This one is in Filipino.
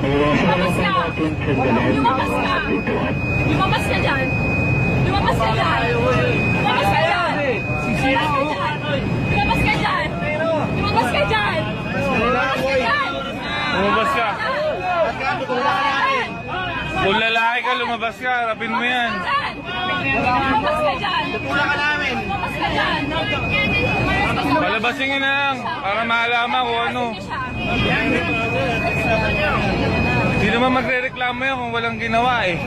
Lumabas ka! Lumabas ka! Lumabas ka dyan! Lumabas ka dyan! Lumabas ka dyan! Lumabas ka dyan! Lumabas ka dyan! Lumabas ka dyan! Lumabas ka. Kung lalaki ka, lumabas ka. Harapin mo yan. Lumabas ka dyan! Lumabas ka dyan! Palabasin nyo na lang para malaman kung ano. Hindi naman magre-reklamo yan kung walang ginawa eh.